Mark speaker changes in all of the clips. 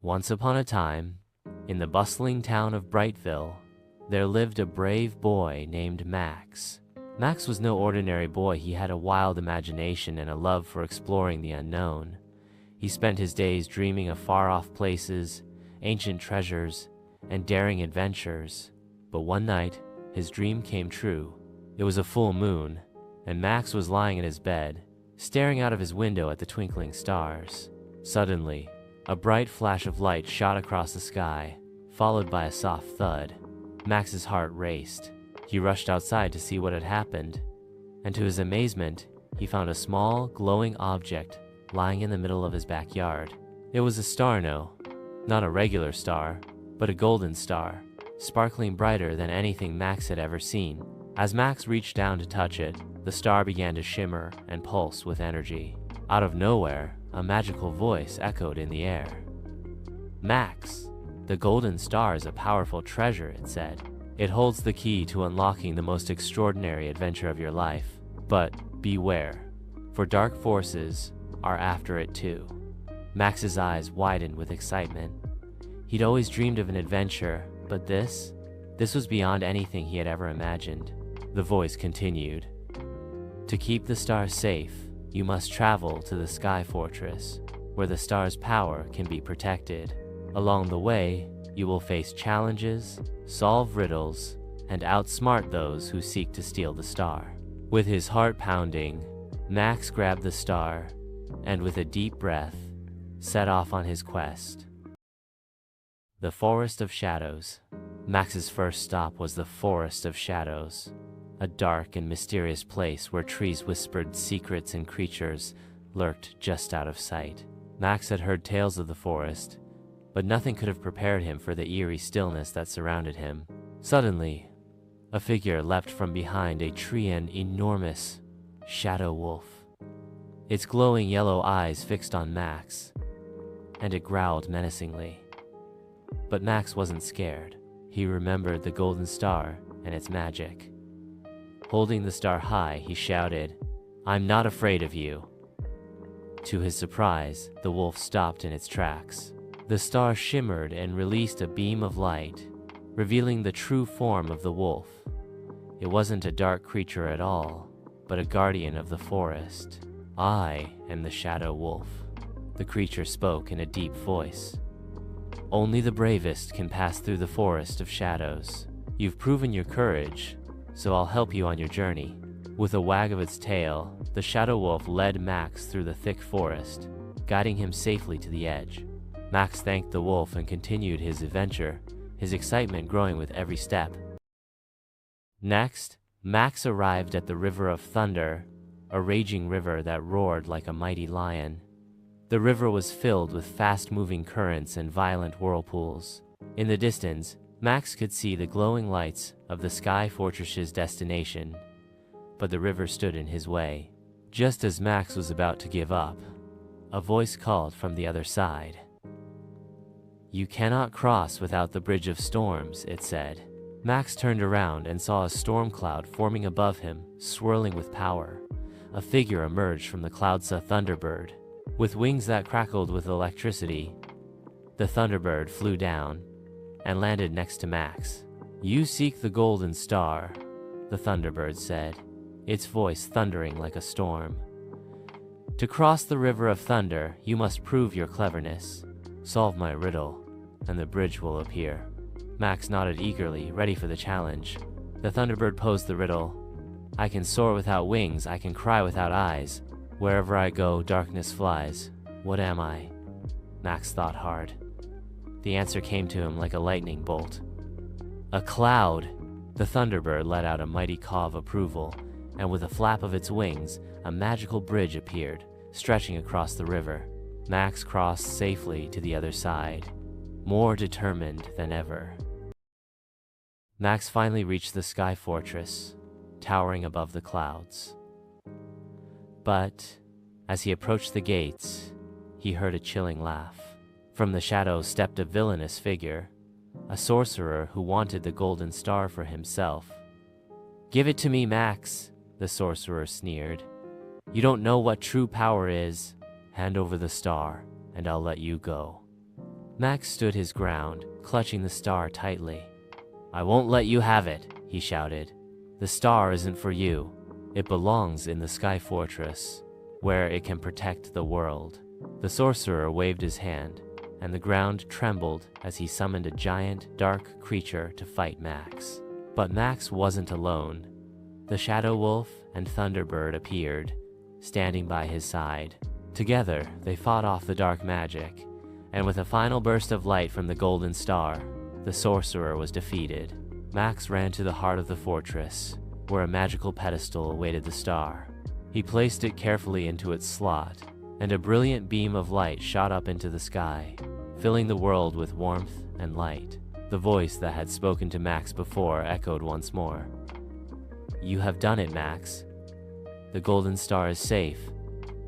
Speaker 1: Once upon a time, in the bustling town of Brightville, there lived a brave boy named Max. Max was no ordinary boy. He had a wild imagination and a love for exploring the unknown. He spent his days dreaming of far-off places, ancient treasures, and daring adventures. But one night, his dream came true. It was a full moon, and Max was lying in his bed, staring out of his window at the twinkling stars. Suddenly, a bright flash of light shot across the sky, followed by a soft thud. Max's heart raced. He rushed outside to see what had happened, and to his amazement, he found a small, glowing object lying in the middle of his backyard. It was a star, no, not a regular star, but a golden star, sparkling brighter than anything Max had ever seen. As Max reached down to touch it, the star began to shimmer and pulse with energy. Out of nowhere, a magical voice echoed in the air. "Max, the golden star is a powerful treasure," it said. "It holds the key to unlocking the most extraordinary adventure of your life. But beware, for dark forces are after it too." Max's eyes widened with excitement. He'd always dreamed of an adventure, but this was beyond anything he had ever imagined. The voice continued. "To keep the star safe, you must travel to the Sky Fortress, where the star's power can be protected. Along the way, you will face challenges, solve riddles, and outsmart those who seek to steal the star." With his heart pounding, Max grabbed the star and, with a deep breath, set off on his quest. The Forest of Shadows. Max's first stop was the Forest of Shadows, a dark and mysterious place where trees whispered secrets and creatures lurked just out of sight. Max had heard tales of the forest, but nothing could have prepared him for the eerie stillness that surrounded him. Suddenly, a figure leapt from behind a tree, an enormous shadow wolf. Its glowing yellow eyes fixed on Max, and it growled menacingly. But Max wasn't scared. He remembered the golden star and its magic. Holding the star high, he shouted, "I'm not afraid of you." To his surprise, the wolf stopped in its tracks. The star shimmered and released a beam of light, revealing the true form of the wolf. It wasn't a dark creature at all, but a guardian of the forest. "I am the Shadow Wolf," the creature spoke in a deep voice. "Only the bravest can pass through the Forest of Shadows. You've proven your courage, so I'll help you on your journey." With a wag of its tail, the Shadow Wolf led Max through the thick forest, guiding him safely to the edge. Max thanked the wolf and continued his adventure, his excitement growing with every step. Next, Max arrived at the River of Thunder, a raging river that roared like a mighty lion. The river was filled with fast-moving currents and violent whirlpools. In the distance, Max could see the glowing lights of the Sky Fortress's destination, but the river stood in his way. Just as Max was about to give up, a voice called from the other side. "You cannot cross without the Bridge of Storms," it said. Max turned around and saw a storm cloud forming above him, swirling with power. A figure emerged from the clouds, a thunderbird. With wings that crackled with electricity, the thunderbird flew down and landed next to Max. "You seek the golden star," the thunderbird said, its voice thundering like a storm. "To cross the River of Thunder, you must prove your cleverness. Solve my riddle, and the bridge will appear." Max nodded eagerly, ready for the challenge. The thunderbird posed the riddle. "I can soar without wings, I can cry without eyes. Wherever I go, darkness flies. What am I?" Max thought hard. The answer came to him like a lightning bolt. "A cloud!" The thunderbird let out a mighty caw of approval, and with a flap of its wings, a magical bridge appeared, stretching across the river. Max crossed safely to the other side, more determined than ever. Max finally reached the Sky Fortress, towering above the clouds. But as he approached the gates, he heard a chilling laugh. From the shadows stepped a villainous figure, a sorcerer who wanted the golden star for himself. "Give it to me, Max," the sorcerer sneered. "You don't know what true power is. Hand over the star, and I'll let you go." Max stood his ground, clutching the star tightly. "I won't let you have it," he shouted. "The star isn't for you. It belongs in the Sky Fortress, where it can protect the world." The sorcerer waved his hand, and the ground trembled as he summoned a giant, dark creature to fight Max. But Max wasn't alone. The Shadow Wolf and Thunderbird appeared, standing by his side. Together, they fought off the dark magic, and with a final burst of light from the golden star, the sorcerer was defeated. Max ran to the heart of the fortress, where a magical pedestal awaited the star. He placed it carefully into its slot, and a brilliant beam of light shot up into the sky, filling the world with warmth and light. The voice that had spoken to Max before echoed once more. "You have done it, Max. The golden star is safe,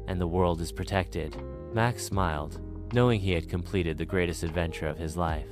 Speaker 1: and the world is protected." Max smiled, knowing he had completed the greatest adventure of his life.